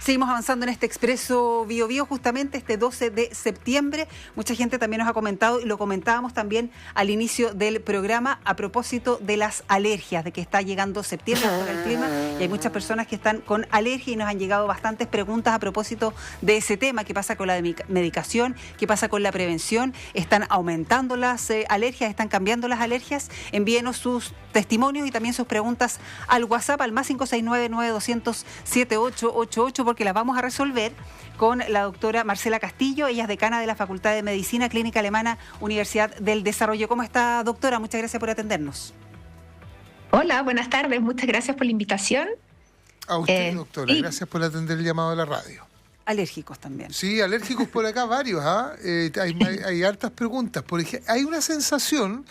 Seguimos avanzando en este Expreso Bio Bio, justamente este 12 de septiembre. Mucha gente también nos ha comentado, y lo comentábamos también al inicio del programa, a propósito de las alergias, de que está llegando septiembre con el clima, y hay muchas personas que están con alergia, y nos han llegado bastantes preguntas a propósito de ese tema. ¿Qué pasa con la medicación? ¿Qué pasa con la prevención? ¿Están aumentando las alergias? ¿Están cambiando las alergias? Envíenos sus testimonios y también sus preguntas al WhatsApp, al más 569-9200-7888, porque las vamos a resolver con la doctora Marcela Castillo. Ella es decana de la Facultad de Medicina Clínica Alemana, Universidad del Desarrollo. ¿Cómo está, doctora? Muchas gracias por atendernos. Hola, buenas tardes. Muchas gracias por la invitación. A usted, doctora. Gracias por atender el llamado de la radio. Alérgicos también. Sí, alérgicos por acá varios. Hay hartas preguntas. Por ejemplo, hay una sensación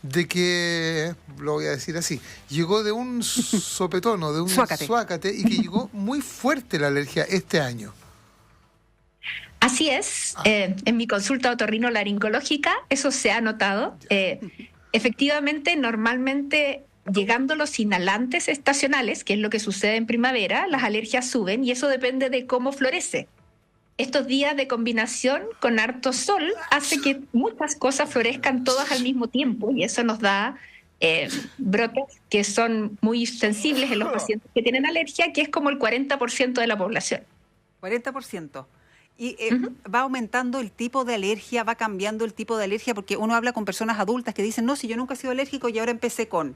de que, lo voy a decir así, llegó de un sopetón o de un suácate y que llegó muy fuerte la alergia este año. Así es. En mi consulta otorrinolaringológica eso se ha notado. Efectivamente, normalmente, llegando los inhalantes estacionales, que es lo que sucede en primavera, las alergias suben, y eso depende de cómo florece. Estos días de combinación con harto sol hace que muchas cosas florezcan todas al mismo tiempo, y eso nos da brotes que son muy sensibles en los pacientes que tienen alergia, que es como el 40% de la población. 40%. Y va aumentando el tipo de alergia, va cambiando el tipo de alergia, porque uno habla con personas adultas que dicen, no, si yo nunca he sido alérgico y ahora empecé con...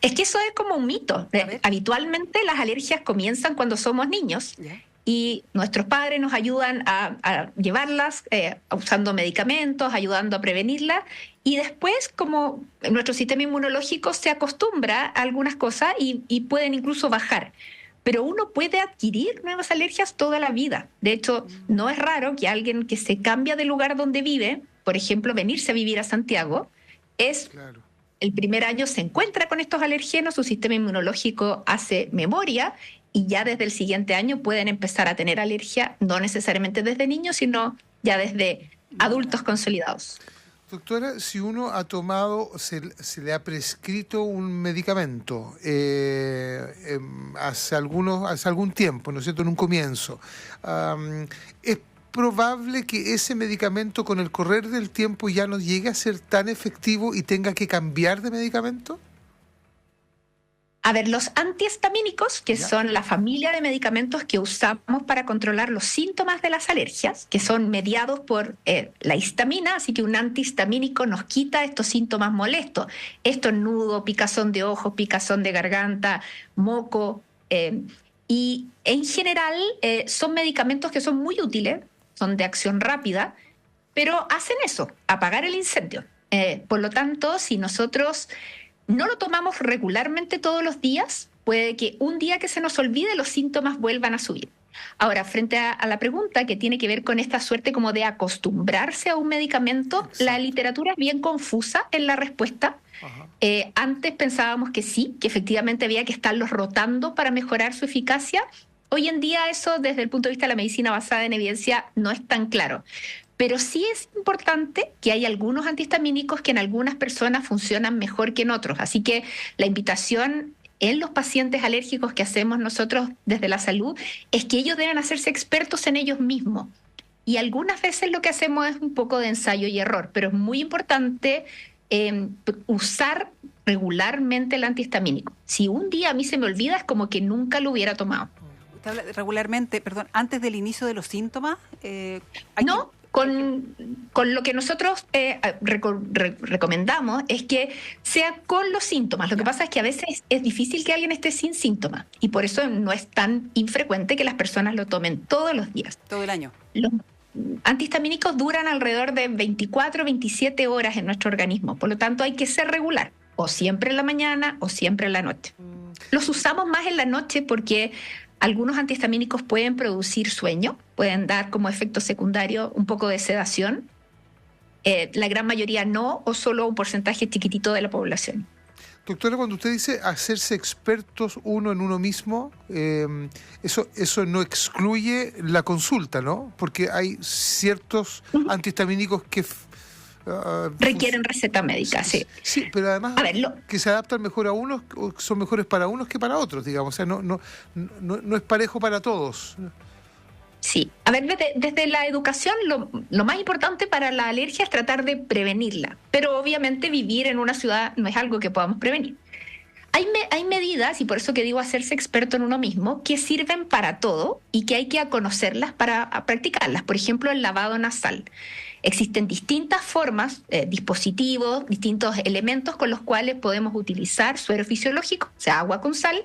Es que eso es como un mito. Habitualmente las alergias comienzan cuando somos niños. ¿Yeah? Y nuestros padres nos ayudan a llevarlas usando medicamentos, ayudando a prevenirlas, y después, como nuestro sistema inmunológico se acostumbra a algunas cosas y pueden incluso bajar. Pero uno puede adquirir nuevas alergias toda la vida. De hecho, no es raro que alguien que se cambia de lugar donde vive, por ejemplo, venirse a vivir a Santiago, el primer año se encuentra con estos alergenos, su sistema inmunológico hace memoria, y ya desde el siguiente año pueden empezar a tener alergia, no necesariamente desde niños, sino ya desde adultos consolidados. Doctora, si uno ha tomado, se le ha prescrito un medicamento hace algún tiempo, ¿no es cierto?, en un comienzo, ¿es probable que ese medicamento con el correr del tiempo ya no llegue a ser tan efectivo y tenga que cambiar de medicamento? A ver, los antihistamínicos, que son la familia de medicamentos que usamos para controlar los síntomas de las alergias, que son mediados por la histamina, así que un antihistamínico nos quita estos síntomas molestos, estornudo, picazón de ojos, picazón de garganta, moco, y en general son medicamentos que son muy útiles, son de acción rápida, pero hacen eso, apagar el incendio. Por lo tanto, si nosotros no lo tomamos regularmente todos los días, puede que un día que se nos olvide los síntomas vuelvan a subir. Ahora, frente a la pregunta que tiene que ver con esta suerte como de acostumbrarse a un medicamento, exacto, la literatura es bien confusa en la respuesta. Antes pensábamos que sí, que efectivamente había que estarlos rotando para mejorar su eficacia. Hoy en día eso, desde el punto de vista de la medicina basada en evidencia, no es tan claro. Pero sí es importante que hay algunos antihistamínicos que en algunas personas funcionan mejor que en otros. Así que la invitación en los pacientes alérgicos que hacemos nosotros desde la salud es que ellos deben hacerse expertos en ellos mismos. Y algunas veces lo que hacemos es un poco de ensayo y error, pero es muy importante usar regularmente el antihistamínico. Si un día a mí se me olvida, es como que nunca lo hubiera tomado. ¿Usted habla regularmente, perdón, antes del inicio de los síntomas? No. Con lo que nosotros recomendamos es que sea con los síntomas. Lo que pasa es que a veces es difícil que alguien esté sin síntomas, y por eso no es tan infrecuente que las personas lo tomen todos los días. Todo el año. Los antihistamínicos duran alrededor de 24, 27 horas en nuestro organismo. Por lo tanto, hay que ser regular, o siempre en la mañana o siempre en la noche. Los usamos más en la noche porque algunos antihistamínicos pueden producir sueño, pueden dar como efecto secundario un poco de sedación. La gran mayoría no, o solo un porcentaje chiquitito de la población. Doctora, cuando usted dice hacerse expertos uno en uno mismo, eso no excluye la consulta, ¿no? Porque hay ciertos antihistamínicos que Requieren receta médica, sí. Sí, pero además que se adaptan mejor a unos, son mejores para unos que para otros, digamos. O sea, no es parejo para todos. Sí, a ver, desde la educación lo más importante para la alergia es tratar de prevenirla, pero obviamente vivir en una ciudad no es algo que podamos prevenir. Hay medidas, y por eso que digo hacerse experto en uno mismo, que sirven para todo y que hay que conocerlas para practicarlas. Por ejemplo, el lavado nasal. Existen distintas formas, dispositivos, distintos elementos con los cuales podemos utilizar suero fisiológico, o sea, agua con sal,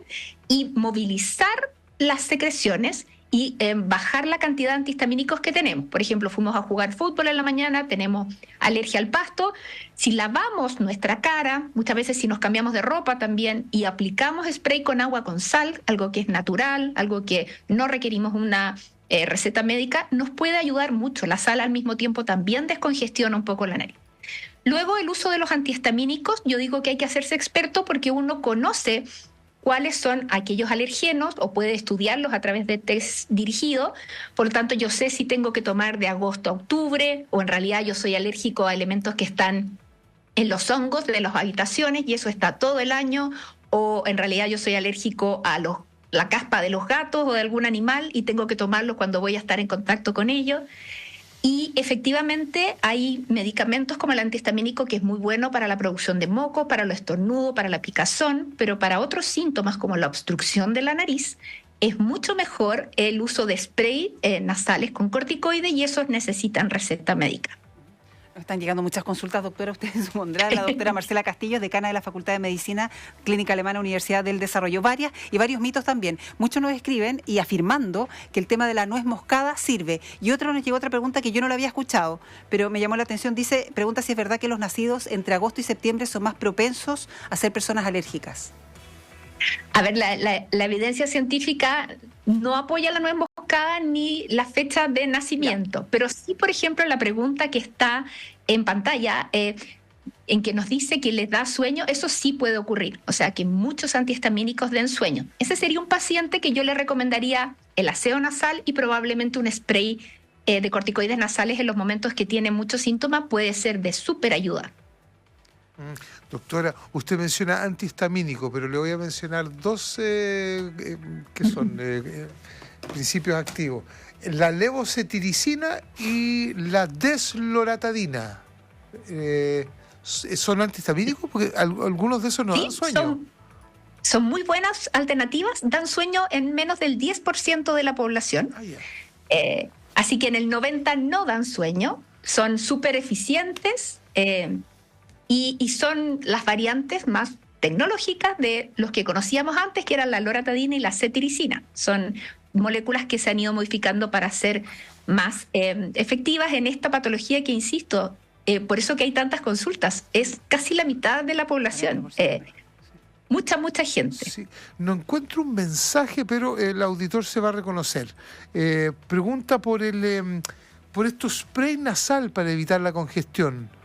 y movilizar las secreciones y bajar la cantidad de antihistamínicos que tenemos. Por ejemplo, fuimos a jugar fútbol en la mañana, tenemos alergia al pasto. Si lavamos nuestra cara, muchas veces si nos cambiamos de ropa también y aplicamos spray con agua con sal, algo que es natural, algo que no requerimos una receta médica, nos puede ayudar mucho. La sal al mismo tiempo también descongestiona un poco la nariz. Luego, el uso de los antihistamínicos, yo digo que hay que hacerse experto porque uno conoce cuáles son aquellos alergenos o puede estudiarlos a través de test dirigidos. Por lo tanto, yo sé si tengo que tomar de agosto a octubre o en realidad yo soy alérgico a elementos que están en los hongos de las habitaciones y eso está todo el año, o en realidad yo soy alérgico a la caspa de los gatos o de algún animal y tengo que tomarlo cuando voy a estar en contacto con ellos. Y efectivamente hay medicamentos como el antihistamínico que es muy bueno para la producción de moco, para lo estornudo, para la picazón, pero para otros síntomas como la obstrucción de la nariz es mucho mejor el uso de spray nasales con corticoides y esos necesitan receta médica. Están llegando muchas consultas, doctora. Usted supondrá, la doctora Marcela Castillo, decana de la Facultad de Medicina Clínica Alemana, Universidad del Desarrollo. Varias y varios mitos también. Muchos nos escriben y afirmando que el tema de la nuez moscada sirve. Y nos llegó otra pregunta que yo no la había escuchado, pero me llamó la atención. Pregunta si es verdad que los nacidos entre agosto y septiembre son más propensos a ser personas alérgicas. A ver, la evidencia científica no apoya la nuez moscada ni la fecha de nacimiento, pero sí, por ejemplo, la pregunta que está en pantalla, en que nos dice que les da sueño, eso sí puede ocurrir. O sea, que muchos antihistamínicos den sueño. Ese sería un paciente que yo le recomendaría el aseo nasal y probablemente un spray de corticoides nasales en los momentos que tiene muchos síntomas, puede ser de súper ayuda. Doctora, usted menciona antihistamínico, pero le voy a mencionar dos que son principios activos. La levocetiricina y la desloratadina. ¿Son antihistamínicos? Porque algunos de esos no dan sueño. Son muy buenas alternativas, dan sueño en menos del 10% de la población. Así que en el 90% no dan sueño, son súper eficientes. Y son las variantes más tecnológicas de los que conocíamos antes, que eran la loratadina y la cetiricina. Son moléculas que se han ido modificando para ser más efectivas en esta patología que, insisto, por eso que hay tantas consultas. Es casi la mitad de la población. Mucha gente. Sí. No encuentro un mensaje, pero el auditor se va a reconocer. Pregunta por estos spray nasal para evitar la congestión.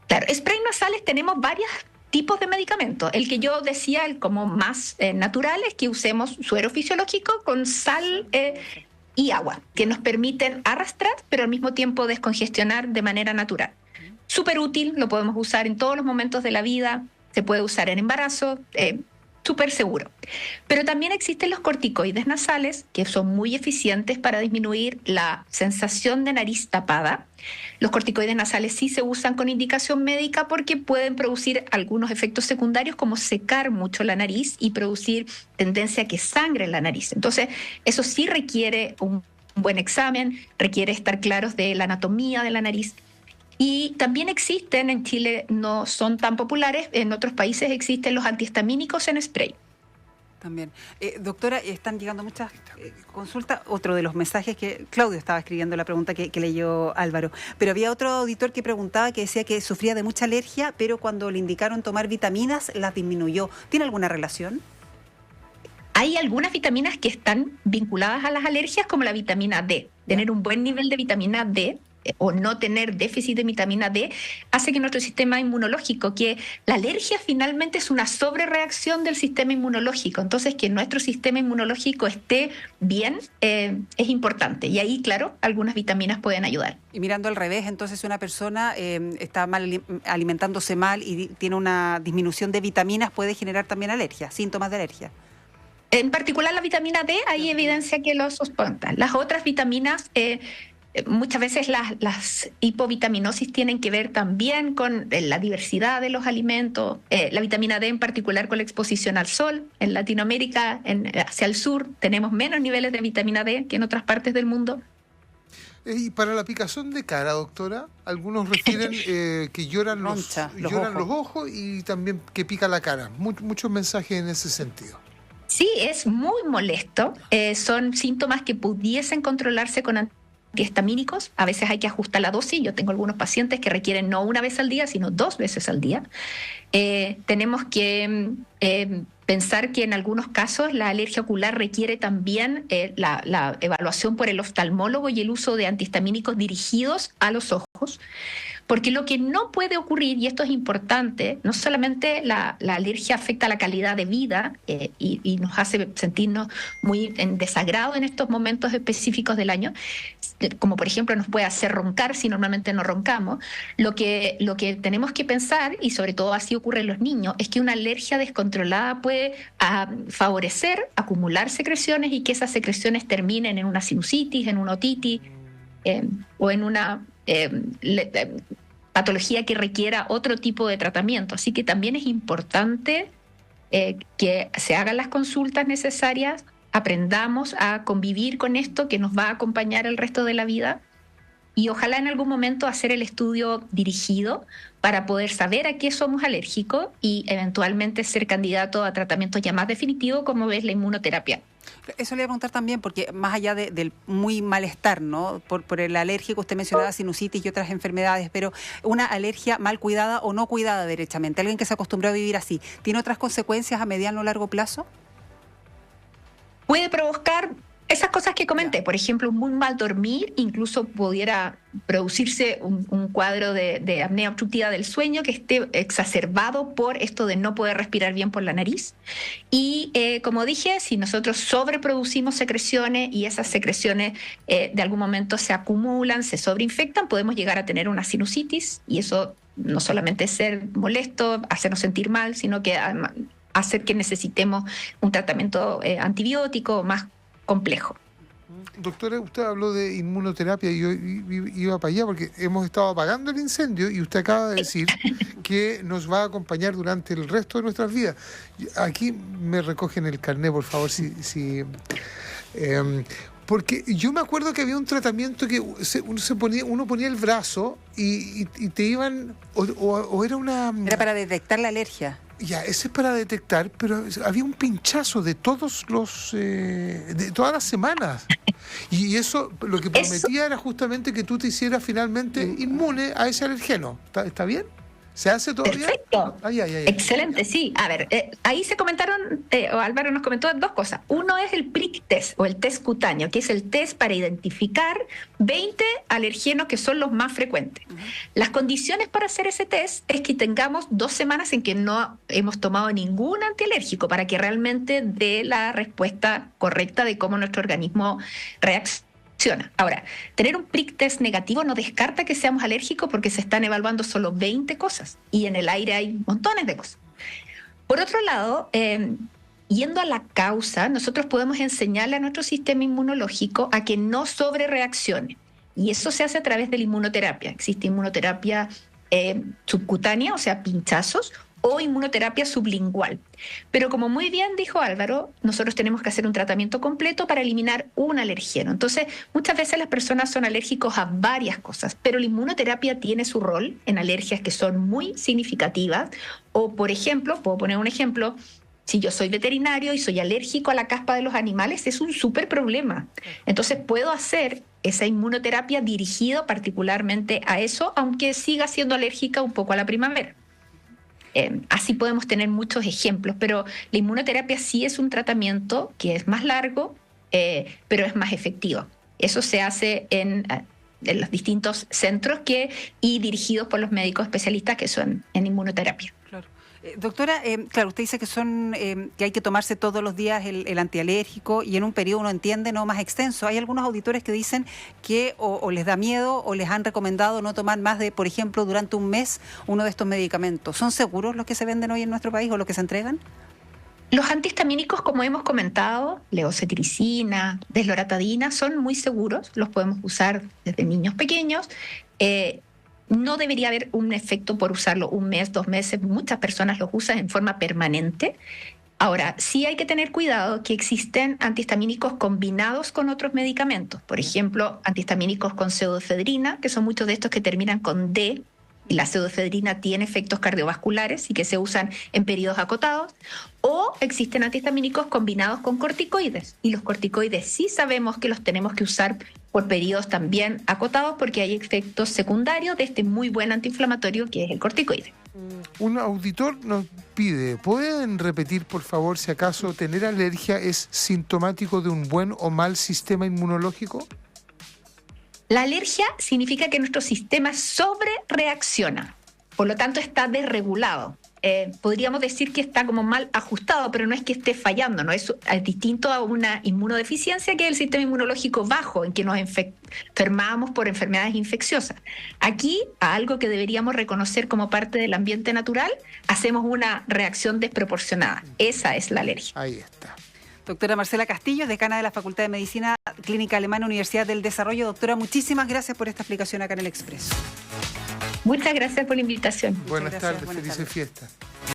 Claro, spray nasales tenemos varios tipos de medicamentos. El que yo decía, el como más natural, es que usemos suero fisiológico con sal y agua, que nos permiten arrastrar, pero al mismo tiempo descongestionar de manera natural. Súper útil, lo podemos usar en todos los momentos de la vida, se puede usar en embarazo, súper seguro. Pero también existen los corticoides nasales, que son muy eficientes para disminuir la sensación de nariz tapada. Los corticoides nasales sí se usan con indicación médica porque pueden producir algunos efectos secundarios como secar mucho la nariz y producir tendencia a que sangre en la nariz. Entonces, eso sí requiere un buen examen, requiere estar claros de la anatomía de la nariz. Y también existen, en Chile no son tan populares, en otros países existen los antihistamínicos en spray. También. Doctora, están llegando muchas consultas. Otro de los mensajes que Claudio estaba escribiendo, la pregunta que leyó Álvaro. Pero había otro auditor que preguntaba, que decía que sufría de mucha alergia, pero cuando le indicaron tomar vitaminas, las disminuyó. ¿Tiene alguna relación? Hay algunas vitaminas que están vinculadas a las alergias, como la vitamina D. Tener un buen nivel de vitamina D o no tener déficit de vitamina D hace que nuestro sistema inmunológico, que la alergia finalmente es una sobrereacción del sistema inmunológico, entonces que nuestro sistema inmunológico esté bien es importante. Y ahí, claro, algunas vitaminas pueden ayudar. Y mirando al revés, entonces si una persona está alimentándose mal y tiene una disminución de vitaminas, puede generar también alergia, síntomas de alergia. En particular la vitamina D, hay evidencia que lo soporta. Las otras vitaminas, muchas veces las hipovitaminosis tienen que ver también con la diversidad de los alimentos. La vitamina D en particular con la exposición al sol. En Latinoamérica, hacia el sur, tenemos menos niveles de vitamina D que en otras partes del mundo. Y para la picazón de cara, doctora, algunos refieren que lloran los ojos y también que pica la cara. Muchos mensajes en ese sentido. Sí, es muy molesto. Son síntomas que pudiesen controlarse con antihistamínicos. A veces hay que ajustar la dosis. Yo tengo algunos pacientes que requieren no una vez al día, sino 2 veces al día. Tenemos que pensar que en algunos casos la alergia ocular requiere también la evaluación por el oftalmólogo y el uso de antihistamínicos dirigidos a los ojos. Porque lo que no puede ocurrir, y esto es importante, no solamente la alergia afecta la calidad de vida y nos hace sentirnos muy en desagrado en estos momentos específicos del año, como por ejemplo nos puede hacer roncar si normalmente no roncamos. Lo que tenemos que pensar, y sobre todo así ocurre en los niños, es que una alergia descontrolada puede favorecer acumular secreciones y que esas secreciones terminen en una sinusitis, en una otitis o en una patología que requiera otro tipo de tratamiento. Así que también es importante que se hagan las consultas necesarias, aprendamos a convivir con esto que nos va a acompañar el resto de la vida y ojalá en algún momento hacer el estudio dirigido para poder saber a qué somos alérgicos y eventualmente ser candidato a tratamientos ya más definitivos como es la inmunoterapia. Eso le voy a preguntar también, porque más allá del muy malestar, ¿no? Por el alérgico, usted mencionaba sinusitis y otras enfermedades, pero una alergia mal cuidada o no cuidada derechamente, alguien que se acostumbró a vivir así, ¿tiene otras consecuencias a mediano o largo plazo? Puede provocar esas cosas que comenté, por ejemplo, un muy mal dormir, incluso pudiera producirse un cuadro de apnea obstructiva del sueño que esté exacerbado por esto de no poder respirar bien por la nariz. Y como dije, si nosotros sobreproducimos secreciones y esas secreciones de algún momento se acumulan, se sobreinfectan, podemos llegar a tener una sinusitis y eso no solamente es ser molesto, hacernos sentir mal, sino que además hacer que necesitemos un tratamiento antibiótico más complejo. Doctora, usted habló de inmunoterapia y yo iba para allá porque hemos estado apagando el incendio y usted acaba de decir que nos va a acompañar durante el resto de nuestras vidas. Aquí me recogen el carné, por favor, porque yo me acuerdo que había un tratamiento que uno ponía el brazo y te iban, o era una... Era para detectar la alergia. Ya, ese es para detectar, pero había un pinchazo de todas las semanas. Y eso lo que prometía era justamente que tú te hicieras finalmente inmune a ese alergeno. ¿Está bien? ¿Se hace todavía? Perfecto. Excelente, sí. A ver, ahí se comentaron, Álvaro nos comentó 2 cosas. Uno es el prick test o el test cutáneo, que es el test para identificar 20 alergenos que son los más frecuentes. Las condiciones para hacer ese test es que tengamos 2 semanas en que no hemos tomado ningún antialérgico para que realmente dé la respuesta correcta de cómo nuestro organismo reacciona. Ahora, tener un prick test negativo no descarta que seamos alérgicos porque se están evaluando solo 20 cosas y en el aire hay montones de cosas. Por otro lado, yendo a la causa, nosotros podemos enseñarle a nuestro sistema inmunológico a que no sobrereaccione y eso se hace a través de la inmunoterapia. Existe inmunoterapia subcutánea, o sea, pinchazos, o inmunoterapia sublingual. Pero como muy bien dijo Álvaro, nosotros tenemos que hacer un tratamiento completo para eliminar un alergeno. Entonces, muchas veces las personas son alérgicos a varias cosas, pero la inmunoterapia tiene su rol en alergias que son muy significativas. O, por ejemplo, puedo poner un ejemplo, si yo soy veterinario y soy alérgico a la caspa de los animales, es un súper problema. Entonces, puedo hacer esa inmunoterapia dirigida particularmente a eso, aunque siga siendo alérgica un poco a la primavera. Así podemos tener muchos ejemplos, pero la inmunoterapia sí es un tratamiento que es más largo, pero es más efectivo. Eso se hace en los distintos centros y dirigidos por los médicos especialistas que son en inmunoterapia. Claro. Doctora, claro, usted dice que que hay que tomarse todos los días el antialérgico y en un periodo, uno entiende, no más extenso. Hay algunos auditores que dicen que o les da miedo o les han recomendado no tomar más de, por ejemplo, durante un mes uno de estos medicamentos. ¿Son seguros los que se venden hoy en nuestro país o los que se entregan? Los antihistamínicos, como hemos comentado, levocetiricina, desloratadina, son muy seguros, los podemos usar desde niños pequeños. No debería haber un efecto por usarlo un mes, 2 meses. Muchas personas los usan en forma permanente. Ahora, sí hay que tener cuidado que existen antihistamínicos combinados con otros medicamentos. Por ejemplo, antihistamínicos con pseudoefedrina, que son muchos de estos que terminan con D, y la pseudoefedrina tiene efectos cardiovasculares y que se usan en periodos acotados, o existen antihistamínicos combinados con corticoides, y los corticoides sí sabemos que los tenemos que usar por periodos también acotados porque hay efectos secundarios de este muy buen antiinflamatorio que es el corticoide. Un auditor nos pide, ¿pueden repetir por favor si acaso tener alergia es sintomático de un buen o mal sistema inmunológico? La alergia significa que nuestro sistema sobrereacciona, por lo tanto está desregulado. Podríamos decir que está como mal ajustado, pero no es que esté fallando, ¿no? Es distinto a una inmunodeficiencia que es el sistema inmunológico bajo, en que nos enfermamos por enfermedades infecciosas. Aquí, a algo que deberíamos reconocer como parte del ambiente natural, hacemos una reacción desproporcionada. Esa es la alergia. Ahí está. Doctora Marcela Castillo, decana de la Facultad de Medicina Clínica Alemana, Universidad del Desarrollo. Doctora, muchísimas gracias por esta explicación acá en El Expreso. Muchas gracias por la invitación. Buenas tardes, felices fiestas.